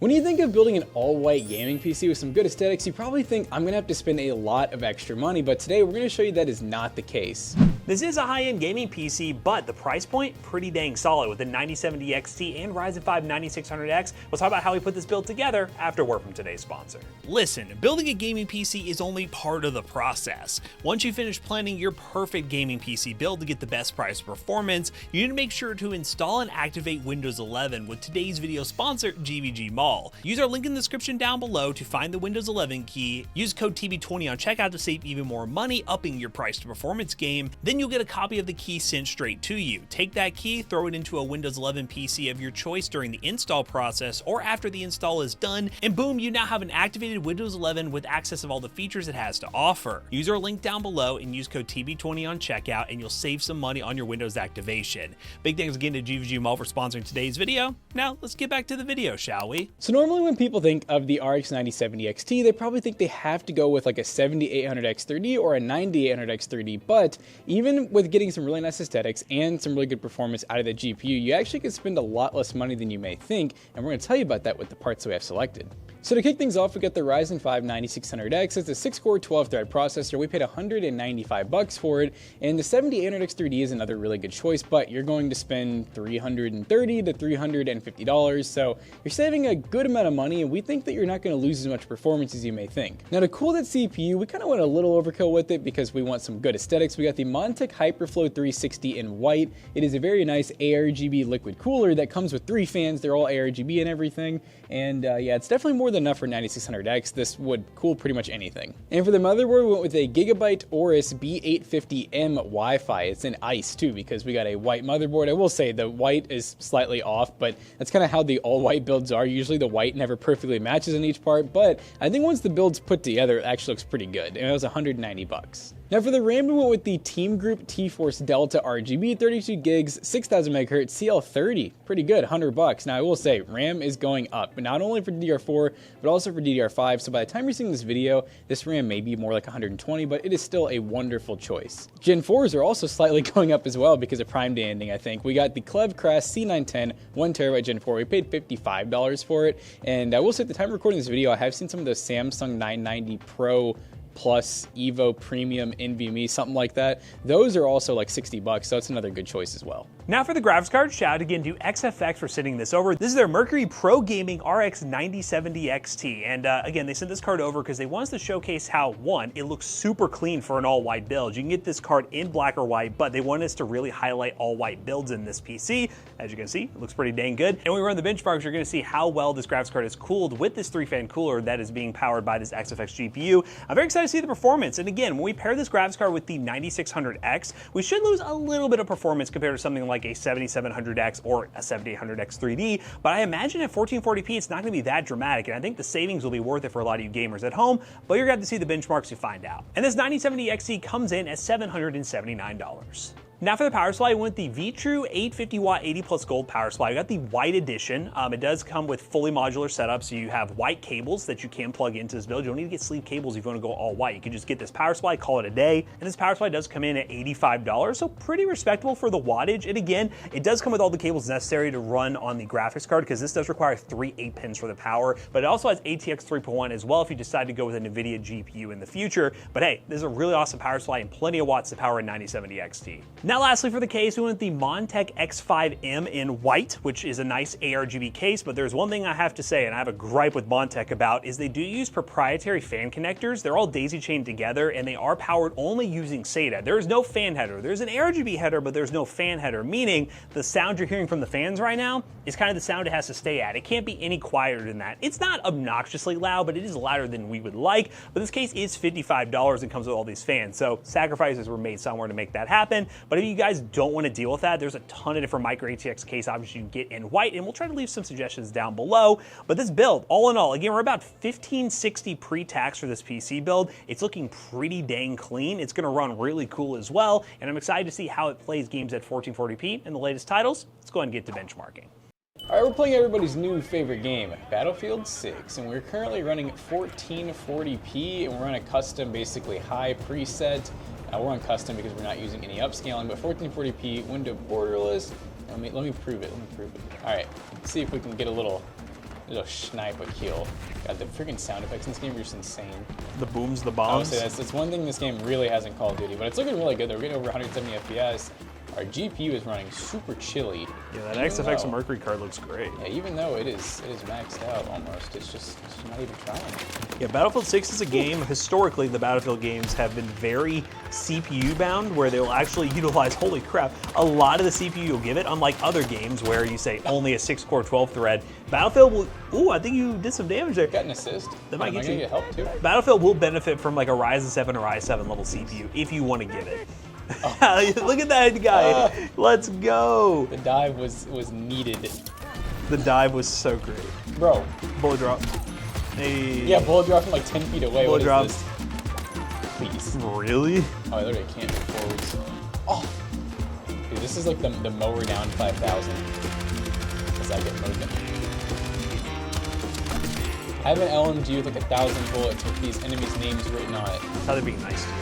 When you think of building an all-white gaming PC with some good aesthetics, you probably think I'm gonna have to spend a lot of extra money, but today we're gonna show you that is not the case. This is a high-end gaming PC, but the price point, pretty dang solid with the 9070 XT and Ryzen 5 9600X. We'll talk about how we put this build together after word from today's sponsor. Listen, building a gaming PC is only part of the process. Once you finish planning your perfect gaming PC build to get the best price performance, you need to make sure to install and activate Windows 11 with today's video sponsor, GVG Mall. Use our link in the description down below to find the Windows 11 key, use code TB20 on checkout to save even more money, upping your price to performance game. Then you'll get a copy of the key sent straight to you. Take that key, throw it into a Windows 11 PC of your choice during the install process or after the install is done, and boom, you now have an activated Windows 11 with access of all the features it has to offer. Use our link down below and use code TB20 on checkout and you'll save some money on your Windows activation. Big thanks again to GVG Mall for sponsoring today's video. Now let's get back to the video, shall we? So normally when people think of the RX 9070 XT, they probably think they have to go with like a 7800X 3D or a 9800X 3D, but even with getting some really nice aesthetics and some really good performance out of the GPU, you actually can spend a lot less money than you may think, and we're going to tell you about that with the parts that we have selected. So to kick things off, we got the Ryzen 5 9600X. It's a 6-core 12-thread processor. We paid $195 for it, and the 7800X 3D is another really good choice, but you're going to spend $330 to $350, so you're saving a good amount of money, and we think that you're not going to lose as much performance as you may think. Now to cool that CPU, we kind of went a little overkill with it because we want some good aesthetics. We got the Montech HyperFlow 360 in white. It is a very nice ARGB liquid cooler that comes with 3 fans. They're all ARGB and everything, and yeah, it's definitely more than enough for 9600X. This would cool pretty much anything. And for the motherboard, we went with a Gigabyte Aorus B850M Wi-Fi. It's in ice too because we got a white motherboard. I will say the white is slightly off, but that's kind of how the all-white builds are. Usually the white never perfectly matches in each part, but I think once the build's put together, it actually looks pretty good, and it was $190. Now for the RAM, we went with the TeamGroup T-Force Delta RGB, 32 gigs, 6000 MHz, CL30, pretty good, $100. Now I will say, RAM is going up, but not only for DDR4, but also for DDR5, so by the time you're seeing this video, this RAM may be more like 120, but it is still a wonderful choice. Gen 4s are also slightly going up as well because of Prime Day ending, I think. We got the Klevv Cras C910, 1TB Gen 4, we paid $55 for it, and I will say at the time of recording this video, I have seen some of the Samsung 990 Pro Plus, Evo Premium, NVMe, something like that. Those are also like $60, so that's another good choice as well. Now for the graphics card, shout out again to XFX for sending this over. This is their Mercury Pro Gaming RX 9070 XT, and again, they sent this card over because they want us to showcase how, one, it looks super clean for an all-white build. You can get this card in black or white, but they want us to really highlight all-white builds in this PC. As you can see, it looks pretty dang good. And when we run the benchmarks, you're going to see how well this graphics card is cooled with this 3-fan cooler that is being powered by this XFX GPU. I'm very excited to see the performance, and again, when we pair this graphics card with the 9600X, we should lose a little bit of performance compared to something like a 7700X or a 7800X 3D, but I imagine at 1440p it's not going to be that dramatic, and I think the savings will be worth it for a lot of you gamers at home, but you're going to have to see the benchmarks to find out. And this 9070 XT comes in at $779. Now for the power supply, we went the Vetroo 850 watt 80 plus gold power supply. We got the white edition. It does come with fully modular setup, so you have white cables that you can plug into this build. You don't need to get sleeve cables if you want to go all white. You can just get this power supply, call it a day. And this power supply does come in at $85, so pretty respectable for the wattage. And again, it does come with all the cables necessary to run on the graphics card because this does require 3 8-pins for the power, but it also has ATX 3.1 as well if you decide to go with an NVIDIA GPU in the future. But hey, this is a really awesome power supply and plenty of watts to power a 9070 XT. Now lastly for the case, we went with the Montech X5M in white, which is a nice ARGB case, but there's one thing I have to say, and I have a gripe with Montech about, is they do use proprietary fan connectors. They're all daisy chained together, and they are powered only using SATA. There is no fan header. There's an ARGB header, but there's no fan header, meaning the sound you're hearing from the fans right now is kind of the sound it has to stay at. It can't be any quieter than that. It's not obnoxiously loud, but it is louder than we would like, but this case is $55 and comes with all these fans, so sacrifices were made somewhere to make that happen. But if you guys don't want to deal with that, there's a ton of different micro ATX case options you can get in white, and we'll try to leave some suggestions down below. But this build, all in all, again, we're about $1560 pre-tax for this PC build. It's looking pretty dang clean. It's going to run really cool as well, and I'm excited to see how it plays games at 1440p and the latest titles. Let's go ahead and get to benchmarking. Alright, we're playing everybody's new favorite game, Battlefield 6, and we're currently running 1440p, and we're on a custom, basically high preset. We're on custom because we're not using any upscaling, but 1440p, window borderless. Let me prove it. All right, let's see if we can get a little Little sniper kill. God, the freaking sound effects in this game are just insane. The booms, the I would bombs. say that's one thing this game really has in Call of Duty, but it's looking really good. We're getting over 170 FPS. Our GPU is running super chilly. Yeah, that XFX Mercury card looks great. Yeah, even though it is maxed out almost, it's just not even trying. Yeah, Battlefield 6 is a game, historically the Battlefield games have been very CPU bound, where they will actually utilize, holy crap, a lot of the CPU you'll give it, unlike other games where you say only a 6-core 12-thread. Battlefield will, ooh, I think you did some damage there. Got an assist. That might get you help too. Battlefield will benefit from like a Ryzen 7 or i7 level CPU if you want to give it. Oh. Look at that guy. Let's go. The dive was needed. The dive was so great. Bro. Bullet drop. Hey. Yeah, bullet drop from like 10 feet away. Bullet drop. Please. Really? Oh, I literally can't move forwards. Oh. Dude, this is like the mower down 5,000. As I get moving. I have an LMG with like 1,000 bullets with these enemies' names written on it. That's how they're being nice to you.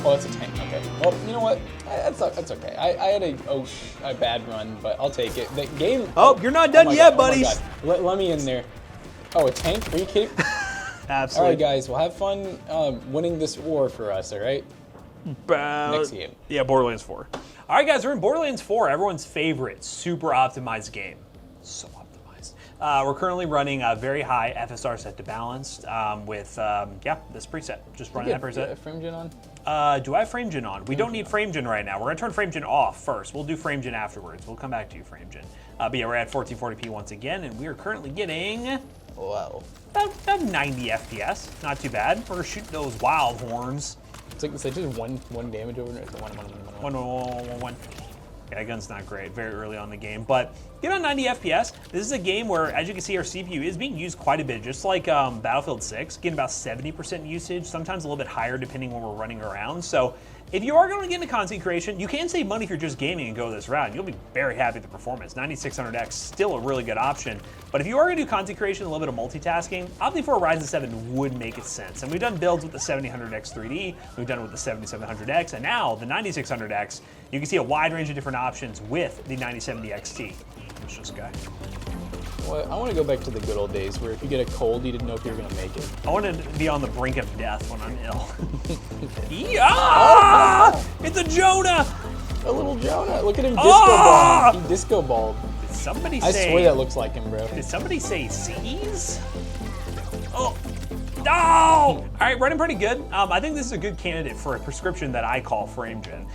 Oh, that's a tank. Okay. Well, you know what? That's okay. I had a bad run, but I'll take it. The game. Oh, you're not done yet, buddies. Oh my God. Let me in there. Oh, a tank? Are you kidding? Absolutely. All right, guys. Well, have fun winning this war for us. All right. Next game. Yeah, Borderlands 4. All right, guys. We're in Borderlands 4. Everyone's favorite, super optimized game. So optimized. We're currently running a very high FSR set to balanced with this preset. Just running that preset. Frame gen on? Do I have frame gen on? We don't need frame gen right now. We're gonna turn frame gen off first. We'll do frame gen afterwards. We'll come back to you, frame gen. But yeah, we're at 1440p once again, and we are currently getting Wow. about 90 FPS. Not too bad. We're shooting those wild horns. It's like just one damage over there. It's one. Yeah, that gun's not great, very early on in the game, but get on 90 FPS. This is a game where, as you can see, our CPU is being used quite a bit, just like Battlefield 6, getting about 70% usage, sometimes a little bit higher depending when we're running around. So if you are going to get into content creation, you can save money if you're just gaming and go this route. You'll be very happy with the performance. 9600X, still a really good option. But if you are going to do content creation, a little bit of multitasking, opting for a Ryzen 7 would make it sense. And we've done builds with the 7000X 3D, we've done it with the 7700X, and now the 9600X. You can see a wide range of different options with the 9070 XT. Who's this guy? Well, I want to go back to the good old days where if you get a cold, you didn't know if you were going to make it. I want to be on the brink of death when I'm ill. Yeah! It's a Jonah! A little Jonah. Look at him disco ball. He disco balled. Did somebody say... I swear that looks like him, bro. Did somebody say C's? Oh. No! All right, running pretty good. I think this is a good candidate for a prescription that I call frame gen.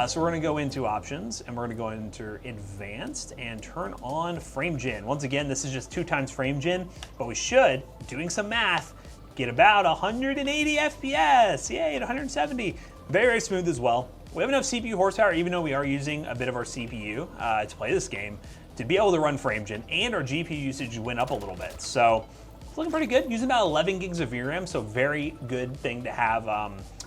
So we're gonna go into options and we're gonna go into advanced and turn on frame gen. Once again, this is just 2 times frame gen, but we should, doing some math, get about 180 FPS. Yay, at 170. Very, very smooth as well. We have enough CPU horsepower, even though we are using a bit of our CPU to play this game, to be able to run frame gen, and our GPU usage went up a little bit. So it's looking pretty good. Using about 11 gigs of VRAM, so very good thing to have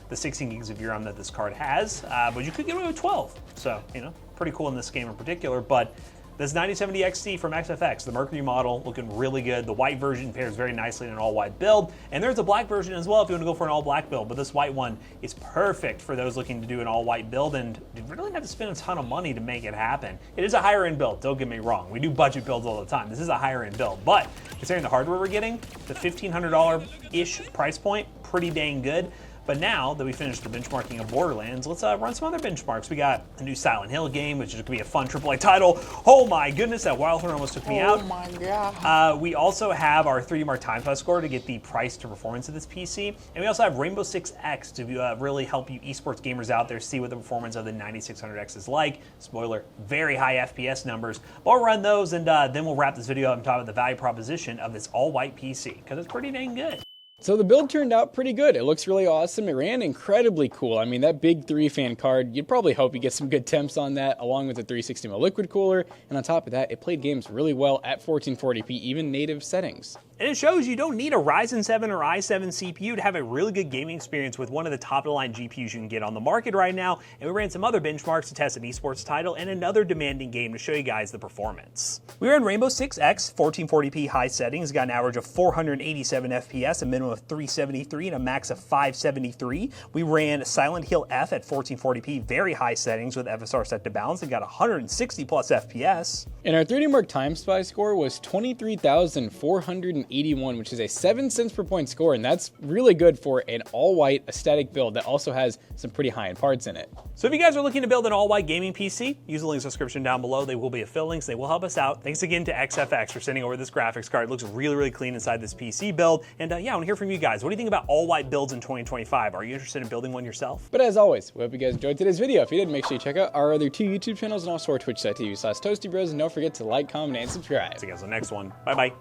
the 16 gigs of VRAM that this card has. But you could get away with 12. So, you know, pretty cool in this game in particular. But this 9070 XT from XFX, the Mercury model, looking really good. The white version pairs very nicely in an all-white build. And there's a black version as well if you want to go for an all-black build. But this white one is perfect for those looking to do an all-white build. And you really don't have to spend a ton of money to make it happen. It is a higher-end build, don't get me wrong. We do budget builds all the time. This is a higher-end build. But considering the hardware we're getting, the $1,500-ish price point, pretty dang good. But now that we finished the benchmarking of Borderlands, let's run some other benchmarks. We got a new Silent Hill game, which is going to be a fun AAA title. Oh my goodness, that Wildhorn almost took me out. Oh my god. We also have our 3D Mark Time Spot score to get the price to performance of this PC. And we also have Rainbow Six X to really help you esports gamers out there see what the performance of the 9600X is like. Spoiler, very high FPS numbers. But we'll run those and then we'll wrap this video up and talk about the value proposition of this all-white PC, because it's pretty dang good. So the build turned out pretty good. It looks really awesome. It ran incredibly cool. I mean, that big 3-fan card, you'd probably hope you get some good temps on that, along with the 360mm liquid cooler. And on top of that, it played games really well at 1440p, even native settings. And it shows you don't need a Ryzen 7 or i7 CPU to have a really good gaming experience with one of the top-of-the-line GPUs you can get on the market right now. And we ran some other benchmarks to test an esports title and another demanding game to show you guys the performance. We ran Rainbow Six X 1440p high settings, got an average of 487 FPS, a minimum of 373, and a max of 573. We ran Silent Hill F at 1440p very high settings with FSR set to balance and got 160 plus FPS. And our 3D Mark Time Spy score was 23,481, which is a 7 cents per point score, and that's really good for an all-white aesthetic build that also has some pretty high-end parts in it. So if you guys are looking to build an all-white gaming PC, use the link in the description down below. They will be affiliate links. They will help us out. Thanks again to XFX for sending over this graphics card. It looks really, really clean inside this PC build. And yeah, I want to hear from you guys. What do you think about all-white builds in 2025? Are you interested in building one yourself? But as always, we hope you guys enjoyed today's video. If you did, make sure you check out our other 2 YouTube channels and also our twitch.tv/ToastyBros. And don't forget to like, comment, and subscribe. See you guys on the next one. Bye-bye.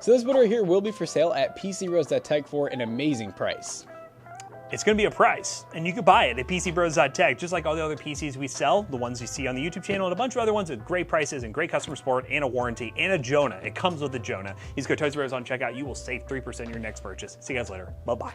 So this build right here will be for sale at PCBros.tech for an amazing price. It's going to be a price, and you can buy it at PCBros.tech, just like all the other PCs we sell, the ones you see on the YouTube channel, and a bunch of other ones with great prices and great customer support and a warranty and a Jonah. It comes with a Jonah. Use code ToastyBros on checkout. You will save 3% on your next purchase. See you guys later. Bye-bye.